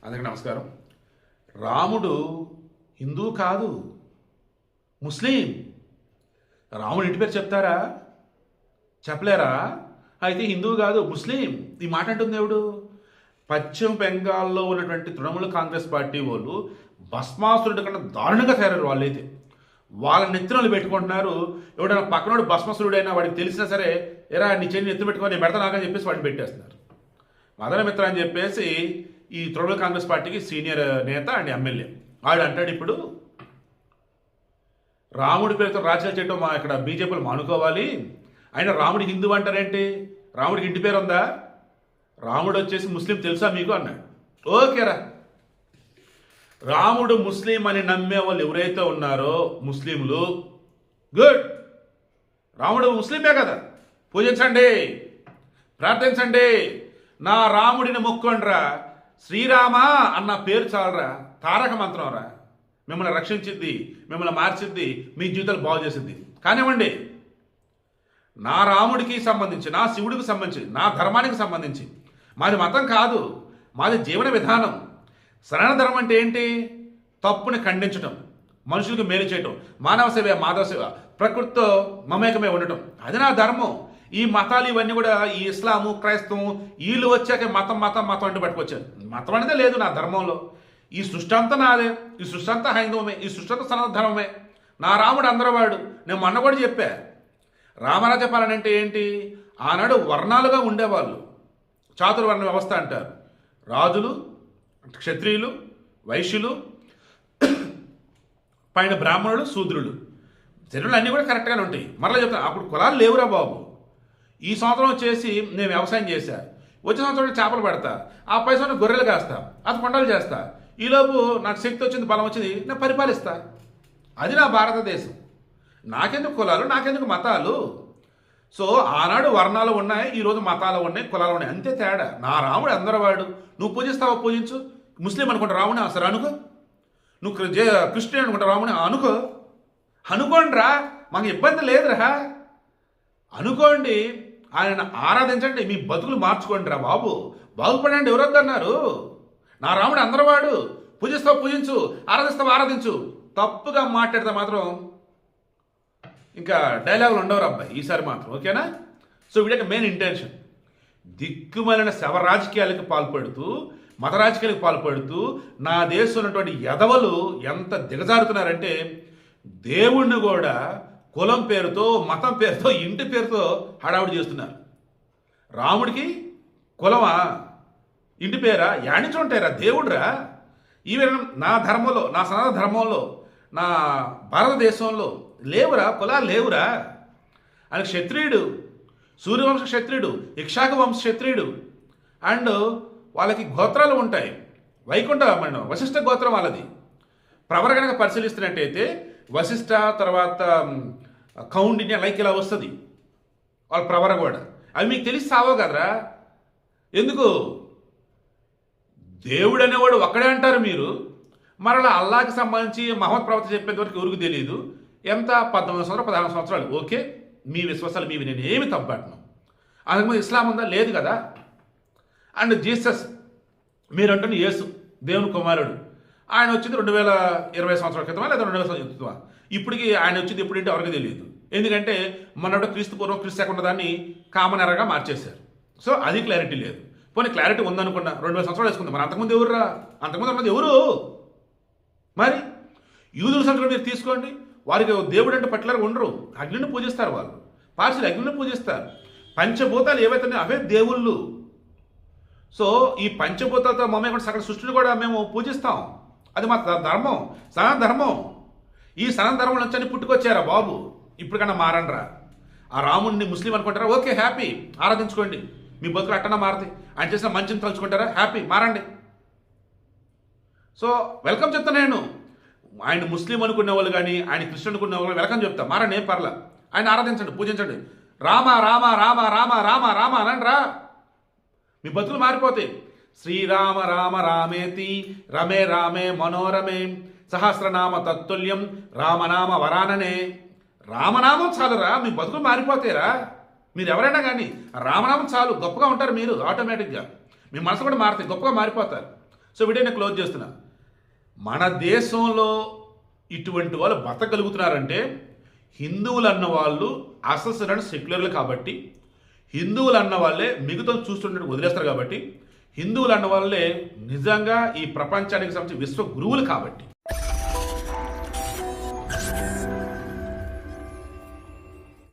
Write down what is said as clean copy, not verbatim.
అందరికీ నమస్కారం. రాముడు హిందూ కాదు, ముస్లిం. రాముడు ఇంటి పేరు చెప్తారా? చెప్పలేరా? అయితే హిందువు కాదు, ముస్లిం. ఈ మాట అంటుంది ఎవడు? పశ్చిమ బెంగాల్లో ఉన్నటువంటి తృణమూల కాంగ్రెస్ పార్టీ వాళ్ళు భస్మాసురుడి కన్నా దారుణంగా తయారయ్యారు. వాళ్ళైతే వాళ్ళ నెత్తినలు పెట్టుకుంటున్నారు. ఎవడైనా పక్కనోడు భస్మాసురుడైనా వాడికి తెలిసినా సరే, ఎరా నీ చెల్లి నెత్తి పెట్టుకొని నేను పెడతా నాకని చెప్పేసి వాడిని పెట్టేస్తున్నారు. మదన మిత్ర అని చెప్పేసి ఈ తృణమూల కాంగ్రెస్ పార్టీకి సీనియర్ నేత అండ్ ఎమ్మెల్యే వాడు అంటాడు, ఇప్పుడు రాముడి పేరుతో రాజకీయాలు చేయటం మా ఇక్కడ బీజేపీలు మానుకోవాలి. ఆయన రాముడి హిందూ అంటారేంటి? రాముడికి ఇంటి పేరు ఉందా? రాముడు వచ్చేసి ముస్లిం తెలుసా మీకు అన్నాడు. ఓకేరా, రాముడు ముస్లిం అని నమ్మే వాళ్ళు ఎవరైతే ఉన్నారో ముస్లింలు, గుడ్. రాముడు ముస్లిమే కదా, పూజించండి, ప్రార్థించండి, నా రాముడిని మొక్కండ్రా. శ్రీరామ అన్న పేరు చాలరా, తారక మంత్రం రా. మిమ్మల్ని రక్షించిద్ది, మిమ్మల్ని మార్చిద్ది, మీ జీవితాలు బాగు చేసిద్ది. కానివ్వండి, నా రాముడికి సంబంధించి, నా శివుడికి సంబంధించి, నా ధర్మానికి సంబంధించి, మాది మతం కాదు, మాది జీవన విధానం. సరైన ధర్మం అంటే ఏంటి? తప్పుని ఖండించటం, మనుషులకు మేలు చేయటం, మానవ సేవ, మాధవ సేవ, ప్రకృతితో మమేకమే ఉండటం, అది నా ధర్మం. ఈ మతాలు ఇవన్నీ కూడా ఈ ఇస్లాము, క్రైస్తవం వీళ్ళు వచ్చాక మతం మతం మతం అంటే పట్టుకొచ్చారు. మతం అనేదే లేదు నా ధర్మంలో. ఈ సృష్టి అంతా నాదే, ఈ సృష్టి అంతా హైందవమే, ఈ సృష్టి అంతా సనాతన ధర్మమే. నా రాముడు అందరవాడు. నేను మొన్న కూడా చెప్పా, రామరాజ్య పాలన అంటే ఏంటి? ఆనాడు వర్ణాలుగా ఉండేవాళ్ళు, చాతుర్వర్ణ వ్యవస్థ అంటారు. రాజులు, క్షత్రియులు, వైశ్యులు, పైన బ్రాహ్మణులు, శూద్రులు. శరీరాలు అన్నీ కూడా కరెక్ట్గానే ఉంటాయి. మరలా చెప్తాను, అప్పుడు కులాలు లేవురా బాబు. ఈ సంవత్సరం వచ్చేసి నేను వ్యవసాయం చేశా, వచ్చే సంవత్సరం చేపలు పెడతా, ఆ పై సంవత్సరం గొర్రెలు కాస్తా, అది కొండలు చేస్తా. ఈలోపు నాకు శక్తి వచ్చింది, బలం వచ్చింది, నేను పరిపాలిస్తా. అది నా భారతదేశం. నాకెందుకు కులాలు, నాకెందుకు మతాలు? సో ఆనాడు వర్ణాలు ఉన్నాయి, ఈరోజు మతాలు ఉన్నాయి, కులాలు ఉన్నాయి, అంతే తేడా. నా రాముడు అందరవాడు. నువ్వు పూజిస్తావా? పూజించు. ముస్లిం అనుకుంటా రాముని అసలు అనుకో. నువ్వు క్రిస్టియన్ అనుకుంటా రాముని అనుకో. అనుకోండిరా, మాకు ఇబ్బంది లేదురా. అనుకోండి, ఆయన ఆరాధించండి, మీ బతుకులు మార్చుకోండి రా బాబు. బాగుపడండి. ఎవరొద్దన్నారు? నా రాముడు అందరవాడు. పూజిస్తావు పూజించు, ఆరాధిస్తావు ఆరాధించు. తప్పుగా మాట్లాడితే మాత్రం ఇంకా డైలాగులు ఉండవు అబ్బాయి ఈసారి మాత్రం, ఓకేనా? సో వీడికి మెయిన్ ఇంటెన్షన్ దిక్కుమాలిన శవ రాజకీయాలకు పాల్పడుతూ, మత రాజకీయాలకు పాల్పడుతూ నా దేశంలో ఉన్నటువంటి ఎదవలు ఎంత దిగజారుతున్నారంటే, దేవుణ్ణి కూడా కులం పేరుతో, మతం పేరుతో, ఇంటి పేరుతో హడావుడి చేస్తున్నారు. రాముడికి కులమా, ఇంటి పేరా, యానించి ఉంటారా? దేవుడురా. ఈవెన్ నా ధర్మంలో, నా సనాతన ధర్మంలో, నా భారతదేశంలో లేవురా, కులాలు లేవురా. ఆయన క్షత్రియుడు, సూర్యవంశ క్షత్రియుడు, ఇక్షాక వంశ క్షత్రియుడు. అండ్ వాళ్ళకి గోత్రాలు ఉంటాయి. వైకుంఠ వశిష్ఠ గోత్రం వాళ్ళది. ప్రవర కనుక పరిశీలిస్తున్నట్టయితే వశిష్ఠ, తర్వాత కౌండిన్య, లైక్ ఇలా వస్తుంది వాళ్ళ ప్రవర కూడా. అవి మీకు తెలిసి సావో కదరా. ఎందుకు? దేవుడు అనేవాడు ఒక్కడే అంటారు మీరు. మరలా అల్లాకి సంబంధించి మహమ్మద్ ప్రవక్త చెప్పేంత వరకు ఎవరికి తెలియదు. ఎంత? 14 సంవత్సరాలు, 14 సంవత్సరాలు. ఓకే, మీ విశ్వాసాలు మీవి, నేను ఏమి తప్పట్ను. అందుకు ఇస్లాం ఉందా? లేదు కదా. అండ్ జీసస్ మీరు అంటున్న యేసు దేవుని కుమారుడు, ఆయన వచ్చింది 2020 సంవత్సరాల క్రితమా లేదా 2000 సంవత్సరాల క్రితమా? ఇప్పటికి ఆయన వచ్చింది ఎప్పుడంటే ఎవరికి తెలియదు. ఎందుకంటే మొన్నటి క్రీస్తు పూర్వం, క్రీస్తు శకం దాన్ని కామన్ ఎరగా మార్చేశారు. సో అది క్లారిటీ లేదు. పోనీ క్లారిటీ ఉందనుకున్నా 2000 సంవత్సరాలు వేసుకుందాం. మరి అంతకుముందు ఎవరురా? అంతకుముందు ఉన్నది ఎవరు? మరి యూదుల సంఖ్యలో మీరు తీసుకోండి, వారికి దేవుడు అంటే పర్టికులర్గా ఉండరు. అగ్నిని పూజిస్తారు వాళ్ళు, పార్సీలు అగ్నిని పూజిస్తారు. పంచభూతాలు ఏవైతే అవే దేవుళ్ళు. సో ఈ పంచభూతాలతో మమ్మల్ని సకల సృష్టిని కూడా మేము పూజిస్తాం. అది మా ధర్మం, సనాతన ధర్మం. ఈ సనాతన ధర్మం నుంచి అని పుట్టుకొచ్చారా బాబు? ఇప్పటికన్నా మారండ్రా. ఆ రాముడిని ముస్లిం అనుకుంటారా? ఓకే, హ్యాపీ, ఆరాధించుకోండి, మీ బతుకులు అట్టన్నా మారుతాయి. ఆయన చేసిన మంచిని తలుచుకుంటారా? హ్యాపీ, మారండి. సో వెల్కమ్ చెప్తాను నేను. ఆయన ముస్లిం అనుకునే వాళ్ళు కానీ, ఆయన క్రిస్టియన్ అనుకునే వాళ్ళు వెల్కమ్ చెప్తా, మారండి, ఏం పర్లా. ఆయన ఆరాధించండి, పూజించండి. రామ రామ రామ రామ రామ రామ అనండి రా, మీ బతుకులు మారిపోతాయి. శ్రీరామ రామ రామేతి రమే రామే మనోరమే సహస్రనామ తత్తుల్యం రామనామ వరాననే. రామనామం చాలురా, మీ బతుకులు మారిపోతాయిరా. మీరు ఎవరైనా కానీ రామనామం చాలు, గొప్పగా ఉంటారు మీరు ఆటోమేటిక్గా. మీ మనసు కూడా మారుతాయి, గొప్పగా మారిపోతారు. సో వీడియో నేను క్లోజ్ చేస్తున్నా. మన దేశంలో ఇటువంటి వాళ్ళు బతకగలుగుతున్నారంటే హిందువులు అన్న వాళ్ళు అసలు సెక్యులర్లు కాబట్టి, హిందువులు అన్న వాళ్ళే మిగతా చూస్తుంటే వదిలేస్తారు కాబట్టి, హిందువులు అన్న వాళ్ళే నిజంగా ఈ ప్రపంచానికి సంబంధించి విశ్వ గురువులు కాబట్టి